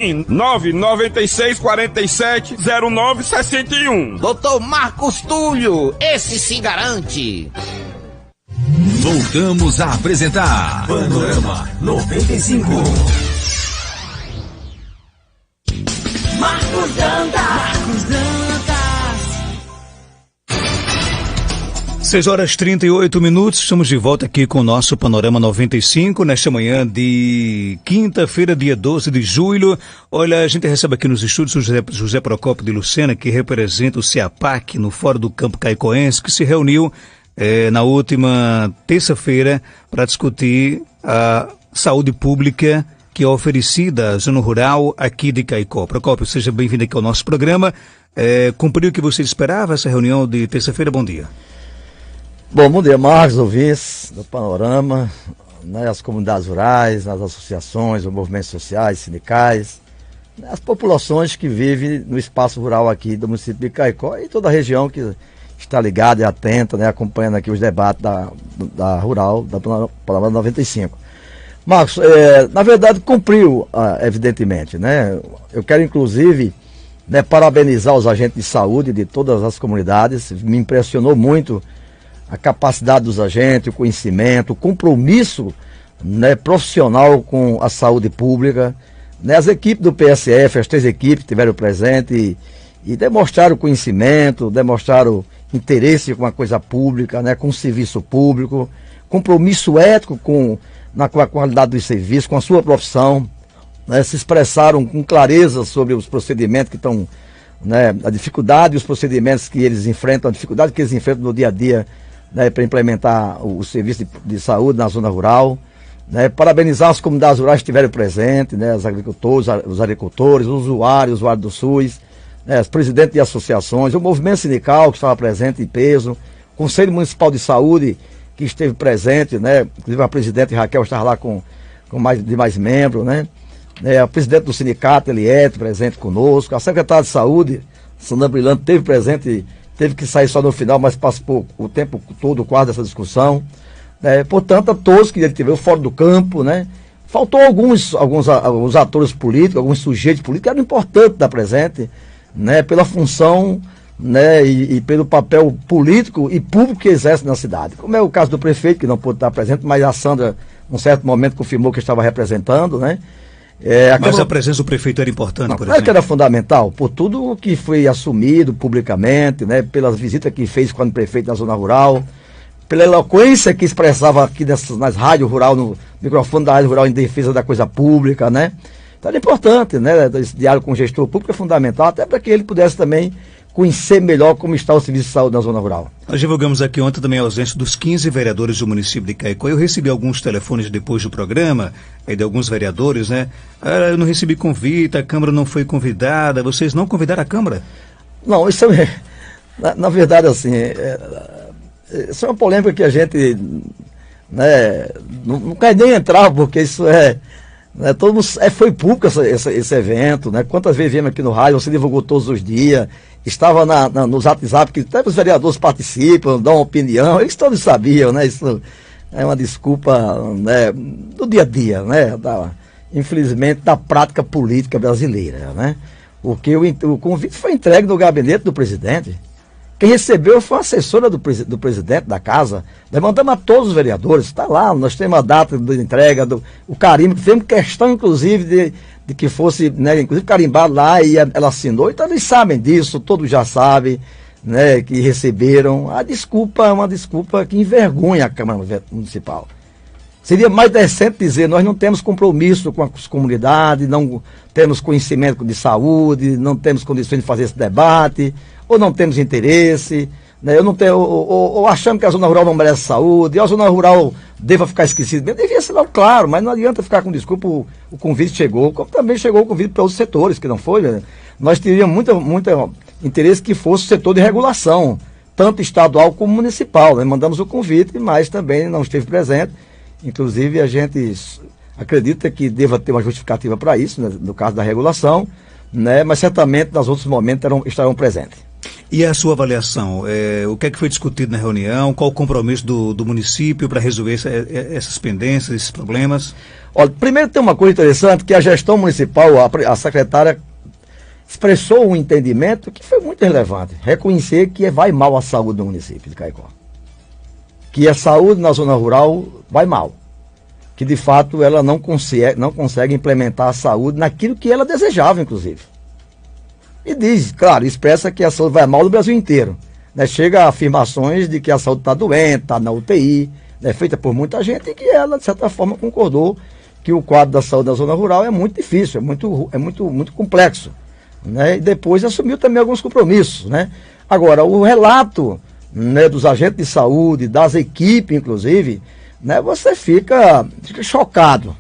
996470961. Doutor Marcos Túlio, esse se garante. Voltamos a apresentar Panorama 95. Marcos Dantas. 6h38, estamos de volta aqui com o nosso Panorama 95, nesta manhã de quinta-feira, dia 12 de julho. Olha, a gente recebe aqui nos estúdios o José Procópio de Lucena, que representa o CEAPAC no Fórum do Campo Caicoense, que se reuniu na última terça-feira para discutir a saúde pública que é oferecida à zona rural aqui de Caicó. Procópio, seja bem-vindo aqui ao nosso programa. Cumpriu o que você esperava essa reunião de terça-feira? Bom dia. Bom dia, Marcos, ouvintes do Panorama, né, as comunidades rurais, as associações, os movimentos sociais, sindicais, né, as populações que vivem no espaço rural aqui do município de Caicó e toda a região que está ligada e atenta, né, acompanhando aqui os debates da Rural, da Panorama 95. Marcos, na verdade cumpriu, evidentemente, né? Eu quero inclusive, né, parabenizar os agentes de saúde de todas as comunidades. Me impressionou muito a capacidade dos agentes, o conhecimento, o compromisso, né, profissional com a saúde pública, né? As equipes do PSF, as 3 equipes estiveram presentes e demonstraram conhecimento, demonstraram interesse com a coisa pública, né, com o serviço público, compromisso ético com a qualidade do serviço, com a sua profissão, né, se expressaram com clareza sobre os procedimentos que estão, né, a dificuldade e os procedimentos que eles enfrentam, a dificuldade que eles enfrentam no dia a dia, né, para implementar o serviço de saúde na zona rural, né, parabenizar as comunidades rurais que estiveram presentes, né, os agricultores, os usuários do SUS, né, os presidentes de associações, o movimento sindical que estava presente em peso, o Conselho Municipal de Saúde que esteve presente, né, inclusive a presidente Raquel estava lá com mais membros, né, a presidente do sindicato, Eliette, presente conosco, a secretária de Saúde, Sandra Brilhante, esteve presente, teve que sair só no final, mas participou o tempo todo quase dessa discussão, né, portanto, a todos que ele teve o Fórum do Campo, né, faltou alguns atores políticos, alguns sujeitos políticos que eram importantes estar presente, né, pela função, né, e pelo papel político e público que exerce na cidade. Como é o caso do prefeito, que não pôde estar presente, mas a Sandra, num certo momento, confirmou que estava representando, né? Mas a presença do prefeito era importante, por exemplo? Claro que era fundamental, por tudo o que foi assumido publicamente, né, pelas visitas que fez quando prefeito na zona rural, pela eloquência que expressava aqui nas rádios rural, no microfone da rádio rural em defesa da coisa pública, né? Então era importante, né? Esse diálogo com o gestor público é fundamental, até para que ele pudesse também conhecer melhor como está o serviço de saúde na zona rural. Nós divulgamos aqui ontem também a ausência dos 15 vereadores do município de Caicó. Eu recebi alguns telefones depois do programa, de alguns vereadores, né? Eu não recebi convite, a Câmara não foi convidada. Vocês não convidaram a Câmara? Não, isso é, na verdade, assim, isso é uma polêmica que a gente, né, não quer nem entrar, porque isso é... Né, foi público esse evento, né? Quantas vezes viemos aqui no rádio, você divulgou todos os dias, estava nos WhatsApp, que até os vereadores participam, dão opinião, eles todos sabiam, né? Isso é uma desculpa, né, do dia a dia, né? Infelizmente, da prática política brasileira, né? Porque o convite foi entregue no gabinete do presidente. Quem recebeu foi a assessora do presidente da casa. Nós mandamos a todos os vereadores, está lá, nós temos a data de entrega, o carimbo, fizemos questão, inclusive, de que fosse, né, inclusive carimbado lá, e ela assinou, então eles sabem disso, todos já sabem, né, que receberam. A desculpa é uma desculpa que envergonha a Câmara Municipal. Seria mais decente dizer, nós não temos compromisso com as comunidades, não temos conhecimento de saúde, não temos condições de fazer esse debate, ou não temos interesse, né? ou achamos que a zona rural não merece saúde, ou a zona rural deva ficar esquecida. Devia ser lá claro, mas não adianta ficar com desculpa, o convite chegou, como também chegou o convite para outros setores, que não foi, né? Nós teríamos muito interesse que fosse o setor de regulação, tanto estadual como municipal, né? Mandamos o convite, mas também não esteve presente. Inclusive, a gente acredita que deva ter uma justificativa para isso, né, no caso da regulação, né, mas certamente, nos outros momentos, estarão presentes. E a sua avaliação? O que é que foi discutido na reunião? Qual o compromisso do município para resolver essas pendências, esses problemas? Olha, primeiro tem uma coisa interessante, que a gestão municipal, a secretária expressou um entendimento que foi muito relevante. Reconhecer que vai mal a saúde do município de Caicó. Que a saúde na zona rural vai mal. Que de fato ela não consegue implementar a saúde naquilo que ela desejava, inclusive. E diz, claro, expressa que a saúde vai mal no Brasil inteiro. Né? Chega a afirmações de que a saúde está doente, está na UTI, né? Feita por muita gente, e que ela, de certa forma, concordou que o quadro da saúde da zona rural é muito difícil, é muito complexo. Né? E depois assumiu também alguns compromissos. Né? Agora, o relato, né, dos agentes de saúde, das equipes, inclusive, né, você fica chocado.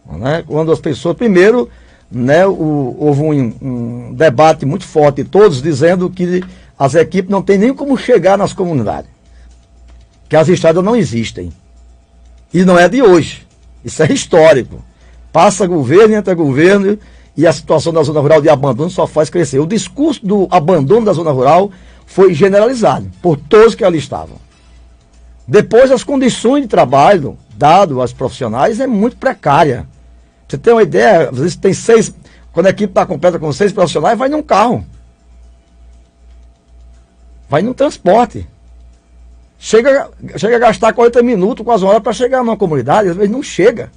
Né? Quando as pessoas, primeiro, né, houve um debate muito forte, todos dizendo que as equipes não têm nem como chegar nas comunidades, que as estradas não existem. E não é de hoje, isso é histórico. Passa governo, entra governo, e a situação da zona rural de abandono só faz crescer. O discurso do abandono da zona rural foi generalizado por todos que ali estavam. Depois, as condições de trabalho dado aos profissionais é muito precária. Você tem uma ideia, às vezes tem 6, quando a equipe está completa com 6 profissionais, vai num carro. Vai num transporte. Chega a gastar 40 minutos, quase uma hora para chegar numa comunidade, às vezes não chega.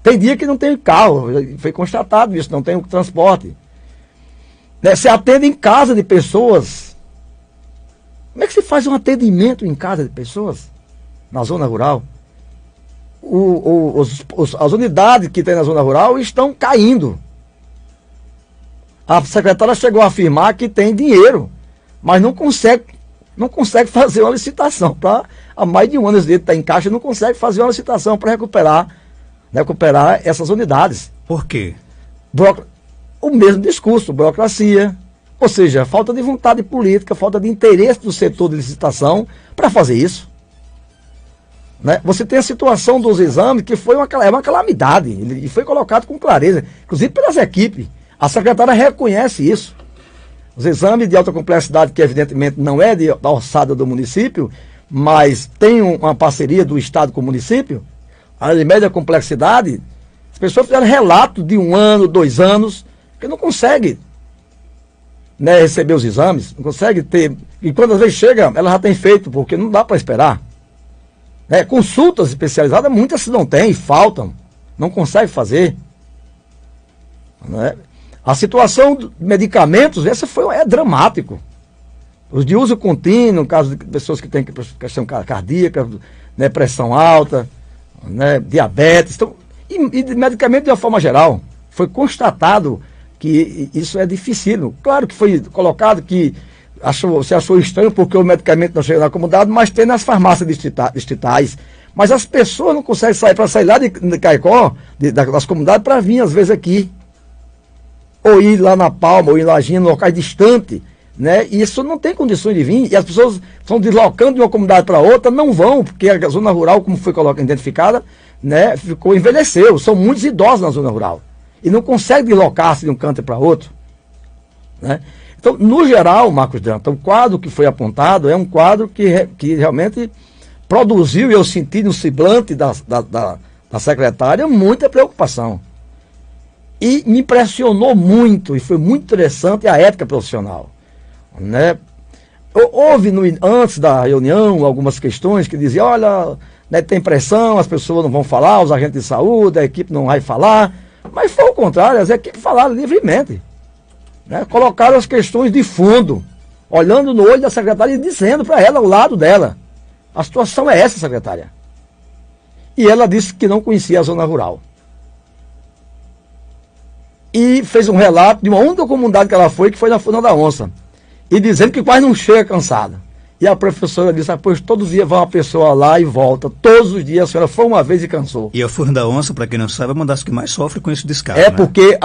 Tem dia que não tem carro, foi constatado isso, não tem o transporte. Né, se atende em casa de pessoas. Como é que se faz um atendimento em casa de pessoas? Na zona rural? As unidades que tem na zona rural estão caindo. A secretária chegou a afirmar que tem dinheiro, mas não consegue fazer uma licitação. Há mais de um ano esse dinheiro está em caixa e não consegue fazer uma licitação para recuperar essas unidades. Por quê? O mesmo discurso, burocracia, ou seja, falta de vontade política, falta de interesse do setor de licitação para fazer isso. Né? Você tem a situação dos exames, que foi uma calamidade, e foi colocado com clareza, inclusive pelas equipes. A secretária reconhece isso. Os exames de alta complexidade, que evidentemente não é da alçada do município, mas tem uma parceria do Estado com o município, a de média complexidade, as pessoas fizeram relato de 1 ano, 2 anos, que não consegue, né, receber os exames, não consegue ter, e quando às vezes chega, ela já tem feito, porque não dá para esperar. Né? Consultas especializadas, muitas se não tem, faltam, não consegue fazer. Né? A situação de medicamentos, é dramático. Os de uso contínuo, no caso de pessoas que têm questão cardíaca, né, pressão alta, né, diabetes, então, e de medicamento de uma forma geral. Foi constatado que isso é difícil. Claro que foi colocado que você achou estranho porque o medicamento não chega na comunidade, mas tem nas farmácias distritais. Mas as pessoas não conseguem sair lá de Caicó, das comunidades, para vir às vezes aqui. Ou ir lá na Palma, ou ir lá em locais distantes. Né? E isso não tem condições de vir. E as pessoas estão deslocando de uma comunidade para outra, não vão, porque a zona rural, como foi identificada, né, envelheceu. São muitos idosos na zona rural. E não consegue deslocar-se de um canto para outro. Né? Então, no geral, Marcos Dantas, o quadro que foi apontado é um quadro que realmente produziu, e eu senti no semblante da secretária, muita preocupação. E me impressionou muito, e foi muito interessante a ética profissional. Né? Houve, antes da reunião, algumas questões que diziam, olha, né, tem pressão, as pessoas não vão falar, os agentes de saúde, a equipe não vai falar. Mas foi o contrário, as equipes falaram livremente. Né? Colocaram as questões de fundo, olhando no olho da secretária e dizendo para ela, ao lado dela, a situação é essa, secretária. E ela disse que não conhecia a zona rural. E fez um relato de uma única comunidade que ela foi, que foi na Furna da Onça. E dizendo que quase não chega cansada. E a professora disse, pois todos os dias vai uma pessoa lá e volta. Todos os dias a senhora foi uma vez e cansou. E a Furna da Onça, para quem não sabe, é uma das que mais sofre com esse descaso. É, né? Porque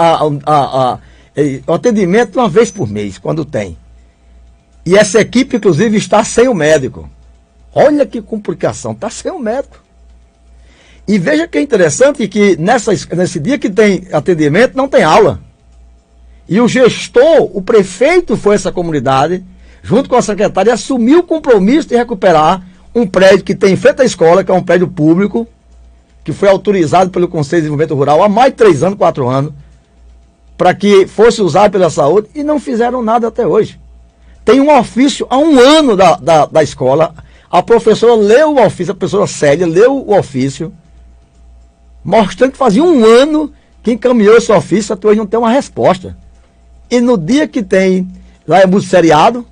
o atendimento uma vez por mês, quando tem. E essa equipe, inclusive, está sem o médico. Olha que complicação, está sem o médico. E veja que é interessante que nesse dia que tem atendimento, não tem aula. E o gestor, o prefeito foi essa comunidade, junto com a secretária, assumiu o compromisso de recuperar um prédio que tem em frente à escola, que é um prédio público, que foi autorizado pelo Conselho de Desenvolvimento Rural há mais de 3 anos, 4 anos, para que fosse usado pela saúde, e não fizeram nada até hoje. Tem um ofício há 1 ano da escola, a professora leu o ofício, a professora Célia leu o ofício, mostrando que fazia 1 ano que encaminhou esse ofício, até hoje não tem uma resposta. E no dia que tem, lá é multisseriado,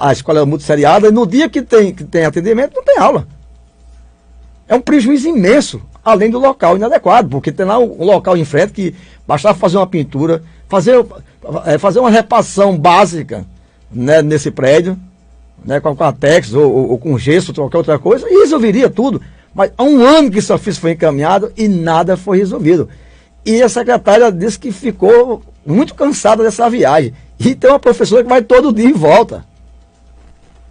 a escola é multisseriada, e no dia que tem atendimento, não tem aula. É um prejuízo imenso, além do local inadequado, porque tem lá um local em frente que bastava fazer uma pintura, fazer uma repassão básica, né, nesse prédio, né, com a Tex ou com gesso, qualquer outra coisa, e resolveria tudo. Mas há 1 ano que esse ofício foi encaminhado e nada foi resolvido. E a secretária disse que ficou muito cansada dessa viagem. E tem uma professora que vai todo dia e volta.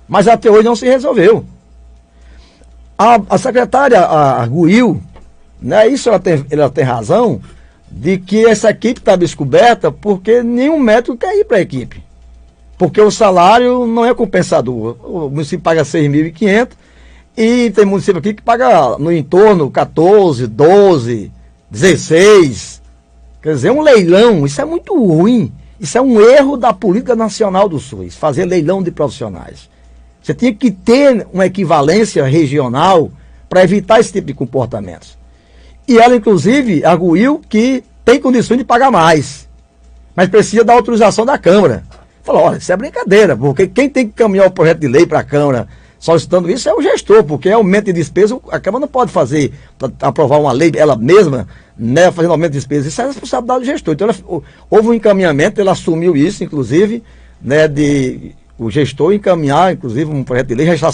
Mas até hoje não se resolveu. A secretária, a Guil, né, isso ela tem razão, de que essa equipe está descoberta porque nenhum médico quer ir para a equipe. Porque o salário não é compensador. O município paga 6.500 e tem município aqui que paga no entorno 14, 12, 16. Quer dizer, um leilão, isso é muito ruim. Isso é um erro da política nacional do SUS, fazer leilão de profissionais. Você tinha que ter uma equivalência regional para evitar esse tipo de comportamentos. E ela, inclusive, arguiu que tem condições de pagar mais, mas precisa da autorização da Câmara. Falou, olha, isso é brincadeira, porque quem tem que caminhar o projeto de lei para a Câmara solicitando isso é o gestor, porque aumento de despesa, a Câmara não pode fazer, aprovar uma lei ela mesma, né, fazendo aumento de despesa. Isso é responsabilidade do gestor. Então, houve um encaminhamento, ele assumiu isso, inclusive, né, o gestor encaminhar, inclusive, um projeto de lei, já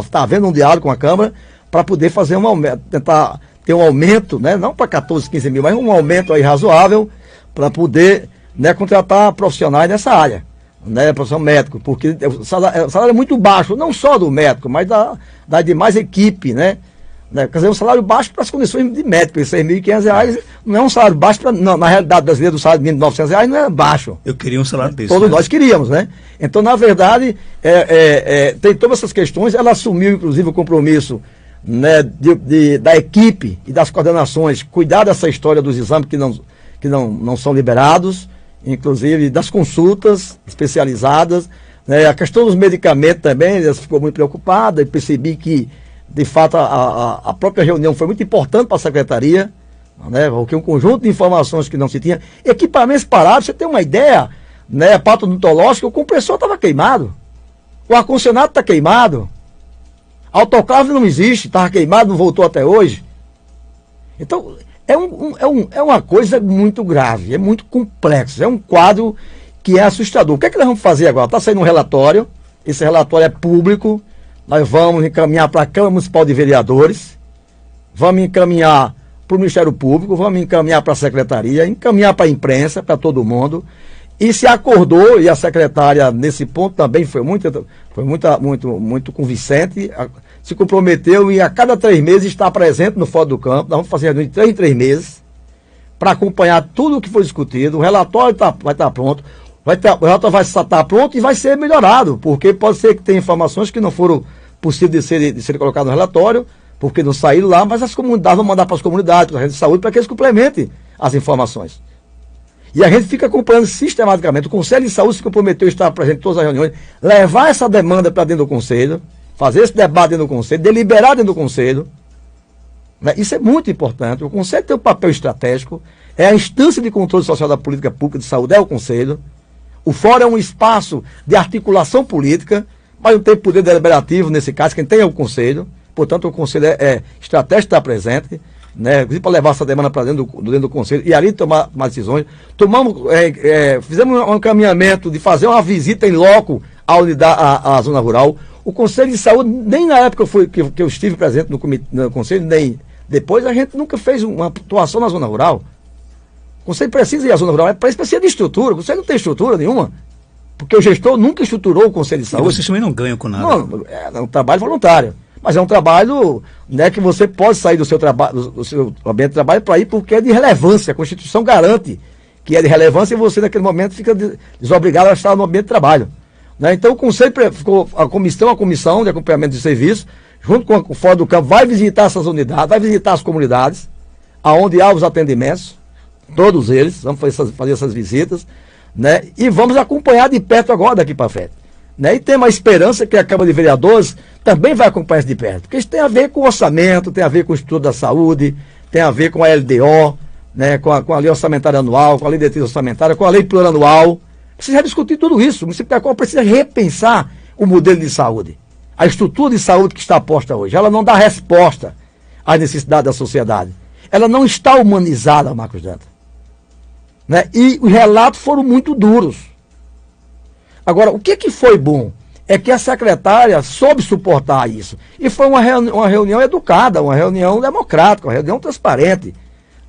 está havendo um diálogo com a Câmara para poder fazer um aumento, tentar ter um aumento, né, não para 14, 15 mil, mas um aumento aí razoável para poder, né, contratar profissionais nessa área, né, profissional médico, porque o salário é muito baixo, não só do médico, mas da demais equipe, né? Quer dizer, um salário baixo para as condições de médico, R$ 6.500 não é um salário baixo, na realidade brasileira, do salário mínimo de R$ 900 não é baixo. Eu queria um salário desse. Todos nós queríamos, né? Então, na verdade, tem todas essas questões. Ela assumiu, inclusive, o compromisso, né, da equipe e das coordenações, cuidar dessa história dos exames que não são liberados, inclusive das consultas especializadas, né? A questão dos medicamentos também, ela ficou muito preocupada, e percebi que, de fato, a própria reunião foi muito importante para a secretaria, né? Porque um conjunto de informações que não se tinha, equipamentos parados, você tem uma ideia, né? Pato odontológico, o compressor estava queimado, o ar-condicionado está queimado, autoclave não existe, estava queimado, não voltou até hoje. Então, é uma coisa muito grave, é muito complexo, é um quadro que é assustador. O que é que nós vamos fazer agora? Está saindo um relatório, esse relatório é público, nós vamos encaminhar para a Câmara Municipal de Vereadores, vamos encaminhar para o Ministério Público, vamos encaminhar para a Secretaria, encaminhar para a imprensa, para todo mundo, e se acordou, e a secretária nesse ponto também foi muito convincente, se comprometeu e a cada 3 meses está presente no Fórum do Campo. Nós vamos fazer reunião de 3 em 3 meses para acompanhar tudo o que foi discutido. O relatório vai estar pronto, o relatório vai estar pronto e vai ser melhorado, porque pode ser que tenha informações que não foram possíveis de serem colocadas no relatório, porque não saíram lá, mas as comunidades vão mandar para as comunidades, para a rede de saúde, para que eles complementem as informações. E a gente fica acompanhando sistematicamente. O Conselho de Saúde se comprometeu a estar presente em todas as reuniões, levar essa demanda para dentro do Conselho, fazer esse debate dentro do Conselho, deliberar dentro do Conselho. Né? Isso é muito importante. O Conselho tem um papel estratégico, é a instância de controle social da política pública de saúde, é o Conselho. O Fórum é um espaço de articulação política, mas não tem poder deliberativo nesse caso, quem tem é o Conselho. Portanto, o Conselho é estratégico estar presente, né, para levar essa demanda para dentro do Conselho e ali tomar decisões. Fizemos um encaminhamento de fazer uma visita em loco à zona rural. O Conselho de Saúde, nem na época que eu estive presente no Conselho, nem depois, a gente nunca fez uma atuação na zona rural. O Conselho precisa ir à zona rural, precisa de estrutura. O Conselho não tem estrutura nenhuma, porque o gestor nunca estruturou o Conselho de Saúde. E vocês também não ganham com nada. Não, é um trabalho voluntário. Mas é um trabalho, né, que você pode sair do seu ambiente de trabalho para ir, porque é de relevância. A Constituição garante que é de relevância e você, naquele momento, fica desobrigado a estar no ambiente de trabalho. Né? Então o Conselho ficou, a comissão de acompanhamento de serviço, junto com o Fórum do Campo, vai visitar essas unidades, vai visitar as comunidades, aonde há os atendimentos, todos eles, vamos fazer essas visitas, né? E vamos acompanhar de perto agora daqui para frente. Né? E tem uma esperança que a Câmara de Vereadores também vai acompanhar isso de perto, porque isso tem a ver com o orçamento, tem a ver com o Instituto da Saúde, tem a ver com a LDO, né? com a lei orçamentária anual, com a lei de diretriz orçamentária, com a lei plurianual. Precisa discutir tudo isso. O município de Caicó precisa repensar o modelo de saúde. A estrutura de saúde que está posta hoje, ela não dá resposta às necessidades da sociedade. Ela não está humanizada, Marcos Dantas. Né? E os relatos foram muito duros. Agora, o que foi bom é que a secretária soube suportar isso. E foi uma reunião educada, uma reunião democrática, uma reunião transparente.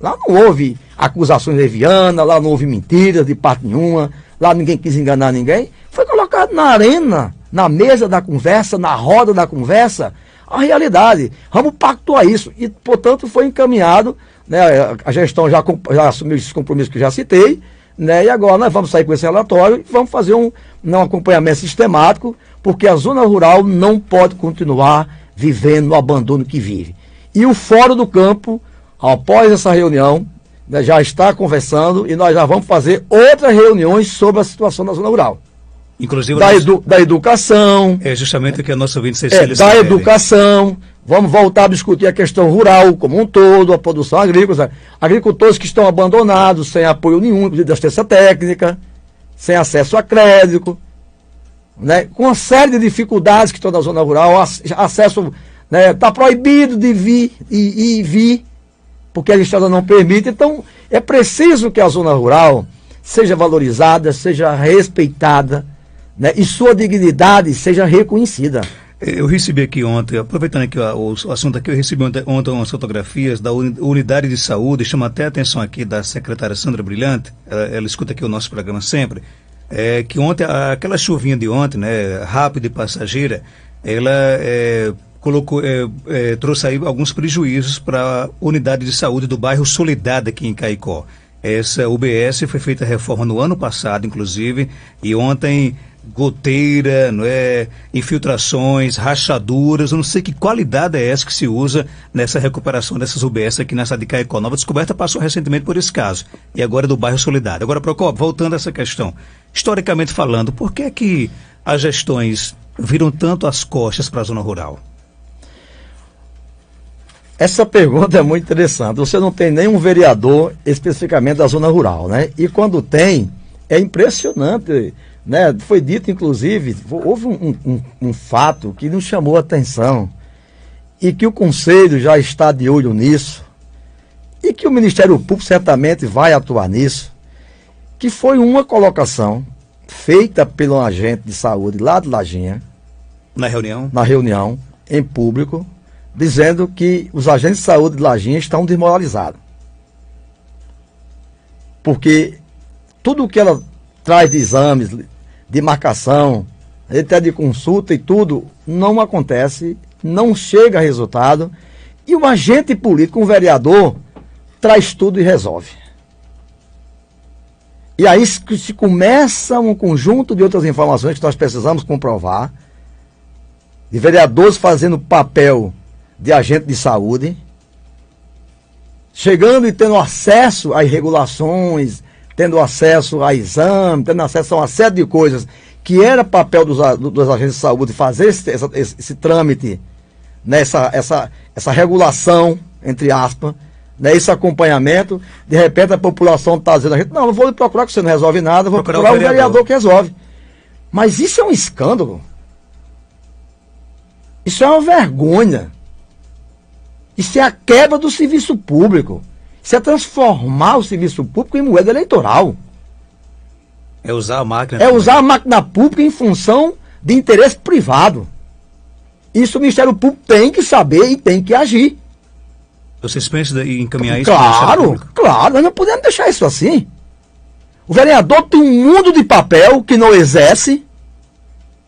Lá não houve acusações levianas, lá não houve mentiras de parte nenhuma, lá ninguém quis enganar ninguém. Foi colocado na arena, na mesa da conversa, na roda da conversa, a realidade. Vamos pactuar isso. E, portanto, foi encaminhado, né, a gestão já assumiu esses compromissos que já citei, né, e agora nós vamos sair com esse relatório e vamos fazer um acompanhamento sistemático, porque a zona rural não pode continuar vivendo no abandono que vive. E o Fórum do Campo, após essa reunião, né, já está conversando e nós já vamos fazer outras reuniões sobre a situação da zona rural. Inclusive da educação. É justamente o que a nossa ouvinte da educação. Vamos voltar a discutir a questão rural como um todo, a produção agrícola. Agricultores que estão abandonados, sem apoio nenhum, inclusive da assistência técnica, sem acesso a crédito, né, com uma série de dificuldades que estão na zona rural, acesso, né, está proibido de vir, porque a estrada não permite. Então, é preciso que a zona rural seja valorizada, seja respeitada, né, e sua dignidade seja reconhecida. Eu recebi aqui ontem, aproveitando aqui o assunto aqui, eu recebi ontem umas fotografias da unidade de saúde, chama até a atenção aqui da secretária Sandra Brilhante, ela escuta aqui o nosso programa sempre, que ontem, aquela chuvinha de ontem, né, rápida e passageira, ela trouxe aí alguns prejuízos para a unidade de saúde do bairro Soledade aqui em Caicó. Essa UBS foi feita a reforma no ano passado, inclusive, e ontem goteira, não é, infiltrações, rachaduras, eu não sei que qualidade é essa que se usa nessa recuperação dessas UBS aqui na cidade de Caicó. Nova Descoberta passou recentemente por esse caso, e agora é do bairro Soledade. Agora, Procópio, voltando a essa questão, historicamente falando, por que é que as gestões viram tanto as costas para a zona rural? Essa pergunta é muito interessante. Você não tem nenhum vereador especificamente da zona rural, né? E quando tem, é impressionante, né? Foi dito, inclusive, houve um fato que nos chamou a atenção e que o Conselho já está de olho nisso e que o Ministério Público certamente vai atuar nisso, que foi uma colocação feita pelo agente de saúde lá de Lajinha, na reunião, em público, dizendo que os agentes de saúde de Lajinha estão desmoralizados. Porque tudo o que ela traz de exames, de marcação, até de consulta e tudo, não acontece, não chega a resultado, e o agente político, um vereador, traz tudo e resolve. E aí se começa um conjunto de outras informações que nós precisamos comprovar, de vereadores fazendo papel de agente de saúde, chegando e tendo acesso às regulações, tendo acesso a exame, tendo acesso a uma série de coisas que era papel dos agentes de saúde fazer esse trâmite, né, essa regulação, entre aspas, né, esse acompanhamento. De repente a população está dizendo a gente, não vou lhe procurar que você não resolve nada, vou procurar o vereador que resolve. Mas isso é um escândalo. Isso é uma vergonha. Isso é a quebra do serviço público. Isso é transformar o serviço público em moeda eleitoral. É usar a máquina. É usar a máquina pública em função de interesse privado. Isso o Ministério Público tem que saber e tem que agir. Vocês pensam em encaminhar isso para o Ministério Público? Claro, nós não podemos deixar isso assim. O vereador tem um mundo de papel que não exerce.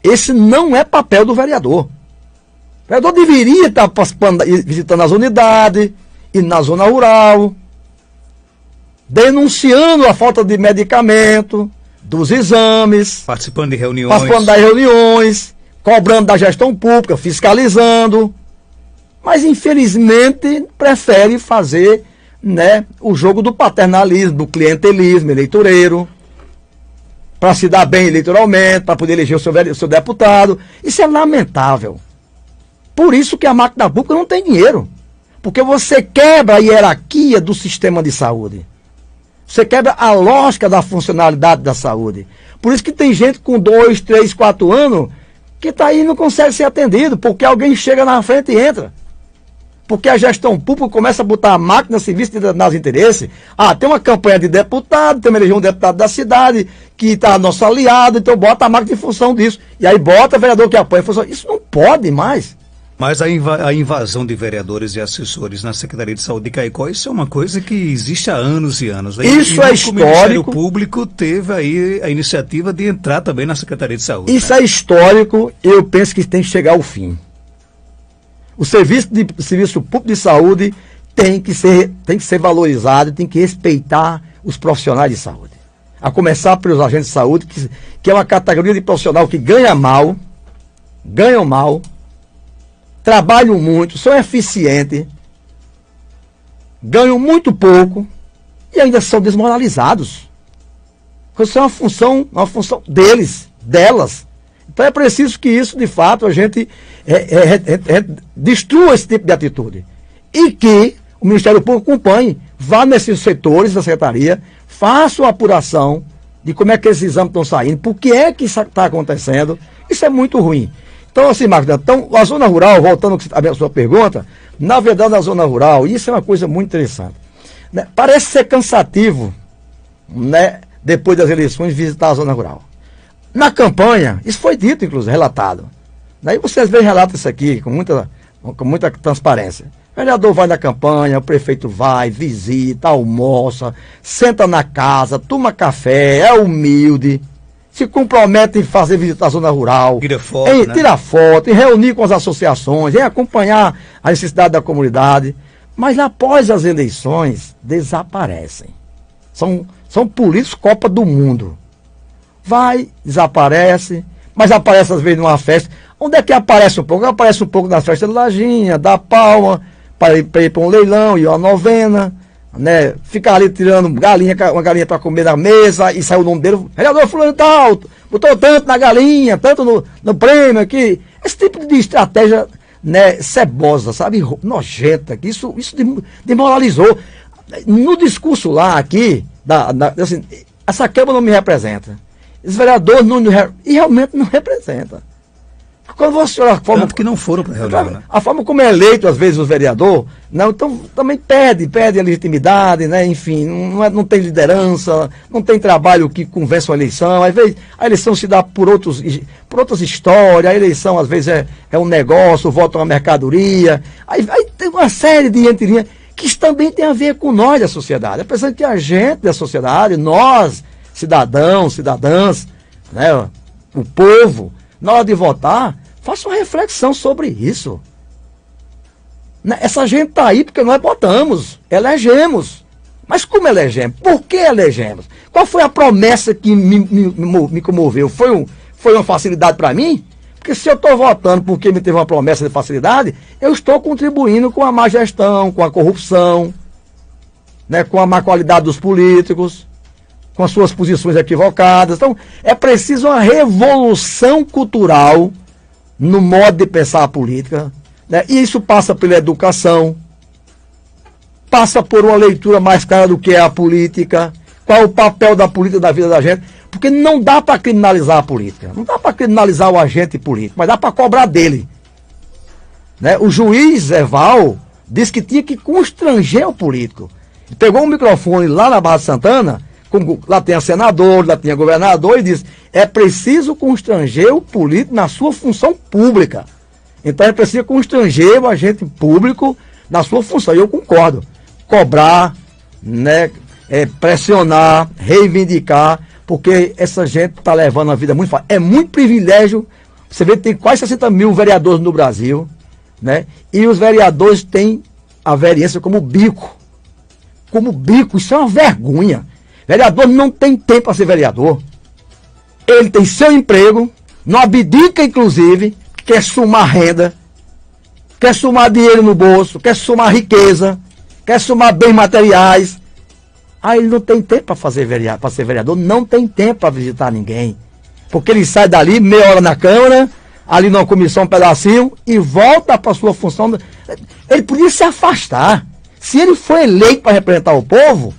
Esse não é papel do vereador. O vereador deveria estar visitando as unidades e na zona rural, denunciando a falta de medicamento, dos exames, Participando de reuniões. participando das reuniões, cobrando da gestão pública, fiscalizando. Mas, infelizmente, prefere fazer, né, o jogo do paternalismo, do clientelismo eleitoreiro, para se dar bem eleitoralmente, para poder eleger o seu deputado. Isso é lamentável. Por isso que a máquina pública não tem dinheiro. Porque você quebra a hierarquia do sistema de saúde. Você quebra a lógica da funcionalidade da saúde. Por isso que tem gente com 2, 3, 4 anos que está aí e não consegue ser atendido, porque alguém chega na frente e entra. Porque a gestão pública começa a botar a máquina a serviço de determinados interesses. Tem uma campanha de deputado, tem uma eleição de deputado da cidade, que está nosso aliado, então bota a máquina em função disso. E aí bota o vereador que apoia em função. Isso não pode mais. Mas a invasão de vereadores e assessores na Secretaria de Saúde de Caicó, isso é uma coisa que existe há anos e anos. Isso é histórico. O Ministério Público teve aí a iniciativa de entrar também na Secretaria de Saúde. Isso é histórico e eu penso que tem que chegar ao fim. O serviço público de saúde tem que ser valorizado, tem que respeitar os profissionais de saúde. A começar pelos agentes de saúde, que é uma categoria de profissional que ganham mal, trabalham muito, são eficientes, ganham muito pouco e ainda são desmoralizados. Isso é uma função delas. Então é preciso que isso, de fato, a gente destrua esse tipo de atitude. E que o Ministério Público acompanhe, vá nesses setores da Secretaria, faça uma apuração de como é que esses exames estão saindo, por que é que isso está acontecendo. Isso é muito ruim. Então, assim, Marcos, a zona rural, voltando à sua pergunta, na verdade, na zona rural, isso é uma coisa muito interessante. Né? Parece ser cansativo, né, depois das eleições, visitar a zona rural. Na campanha, isso foi dito, inclusive, relatado. Daí vocês veem relatos isso aqui com muita transparência. O vereador vai na campanha, o prefeito vai, visita, almoça, senta na casa, toma café, é humilde, se compromete em fazer visita à zona rural, tirar foto, em reunir com as associações, em acompanhar a necessidade da comunidade. Mas após as eleições, desaparecem. São políticos Copa do Mundo. Vai, desaparece, mas aparece às vezes numa festa. Onde é que aparece um pouco? Aparece um pouco nas festas de Lajinha, da Palma, para ir para um leilão e uma novena, né? Ficar ali tirando uma galinha para comer na mesa e sai o nome dele, vereador fulano tal, botou tanto na galinha, tanto no prêmio aqui. Esse tipo de estratégia, né, cebosa, sabe, nojenta, que isso demoralizou. No discurso lá, aqui, assim, essa Câmara não me representa. Esse vereador realmente não representa. Quando você olha a forma, tanto que não foram para a reunião, né? A forma como é eleito, às vezes, o vereador, não, então também perde a legitimidade, né? Enfim, não tem liderança, não tem trabalho que conversa a eleição. Às vezes a eleição se dá por outras histórias, a eleição às vezes é um negócio, o voto é uma mercadoria. Aí tem uma série de entrelinhas que isso também tem a ver com nós da sociedade. Apesar que a gente da sociedade, nós, cidadãos, cidadãs, né? O povo, na hora de votar, faça uma reflexão sobre isso. Essa gente está aí porque nós votamos, elegemos. Mas como elegemos? Por que elegemos? Qual foi a promessa que me comoveu? Foi uma facilidade para mim? Porque se eu estou votando porque me teve uma promessa de facilidade, eu estou contribuindo com a má gestão, com a corrupção, né, com a má qualidade dos políticos, com as suas posições equivocadas. Então, é preciso uma revolução cultural no modo de pensar a política, né? E isso passa pela educação, passa por uma leitura mais clara do que é a política, qual é o papel da política na vida da gente, porque não dá para criminalizar a política, não dá para criminalizar o agente político, mas dá para cobrar dele, né? O juiz Eval disse que tinha que constranger o político. Ele pegou um microfone lá na Barra de Santana, lá tinha senador, lá tinha governador, e disse: é preciso constranger o político na sua função pública. Então é preciso constranger o agente público na sua função. E eu concordo. Cobrar, né, pressionar, reivindicar, porque essa gente está levando a vida muito fácil. É muito privilégio. Você vê que tem quase 60 mil vereadores no Brasil, né? E os vereadores têm a vereança como bico. Como bico, isso é uma vergonha. Vereador não tem tempo para ser vereador. ele tem seu emprego, não abdica, inclusive, quer somar renda, quer somar dinheiro no bolso, quer somar riqueza, quer somar bens materiais. Aí ele não tem tempo para ser vereador, não tem tempo para visitar ninguém. Porque ele sai dali, meia hora na Câmara, ali numa comissão, um pedacinho, e volta para sua função. Ele podia se afastar. Se ele foi eleito para representar o povo,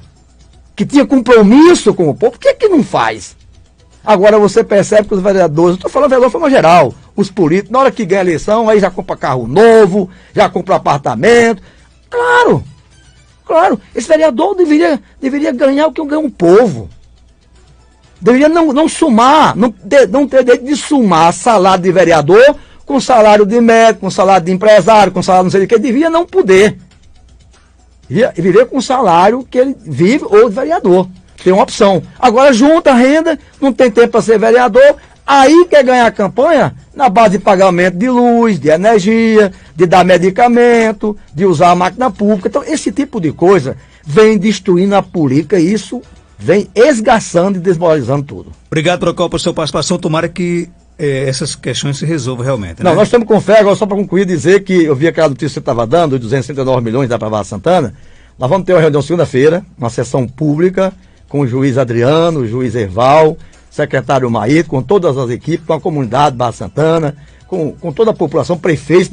que tinha compromisso com o povo, por que que não faz? Agora você percebe que os vereadores, eu estou falando vereador de forma geral, os políticos, na hora que ganha a eleição, aí já compra carro novo, já compra apartamento. Claro, esse vereador deveria ganhar o que ganha o povo. Deveria não somar, não ter direito de somar salário de vereador com salário de médico, com salário de empresário, com salário não sei de que, devia não poder. Viver com o salário que ele vive ou de vereador. Tem uma opção. Agora junta a renda, não tem tempo para ser vereador, aí quer ganhar a campanha na base de pagamento de luz, de energia, de dar medicamento, de usar a máquina pública. Então esse tipo de coisa vem destruindo a política e isso vem esgaçando e desmoralizando tudo. Obrigado, Procópio, pela sua participação. Tomara que essas questões se resolvam realmente. Não, né? nós estamos com fé. Agora, só para concluir, dizer que eu vi aquela notícia que você estava dando, os 269 milhões da Barra Santana. Nós vamos ter uma reunião segunda-feira, uma sessão pública, com o juiz Adriano, o juiz Erval, secretário Maíto, com todas as equipes, com a comunidade Barra Santana, com toda a população, prefeitos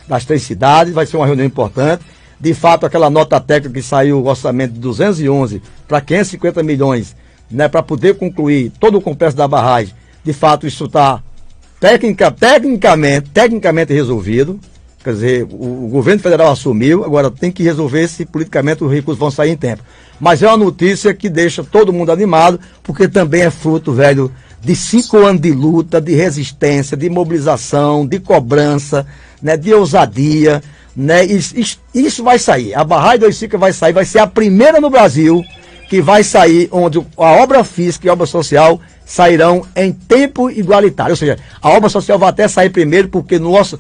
das 3 cidades. Vai ser uma reunião importante. De fato, aquela nota técnica que saiu, o orçamento de 211 para 550 milhões, né, para poder concluir todo o complexo da barragem, de fato, isso está tecnicamente resolvido. Quer dizer, o governo federal assumiu, agora tem que resolver se politicamente os recursos vão sair em tempo. Mas é uma notícia que deixa todo mundo animado, porque também é fruto, velho, de 5 anos de luta, de resistência, de mobilização, de cobrança, né, de ousadia, né? Isso vai sair. A barragem do Oiticica vai sair, vai ser a primeira no Brasil que vai sair onde a obra física e a obra social sairão em tempo igualitário. Ou seja, a obra social vai até sair primeiro, porque no nosso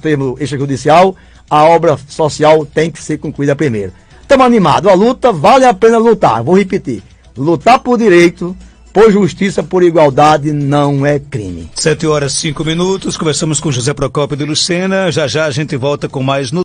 termo extrajudicial, a obra social tem que ser concluída primeiro. Estamos animados. A luta vale a pena lutar. Vou repetir. Lutar por direito, por justiça, por igualdade, não é crime. 7h05. Conversamos com José Procópio de Lucena. Já já a gente volta com mais notícias.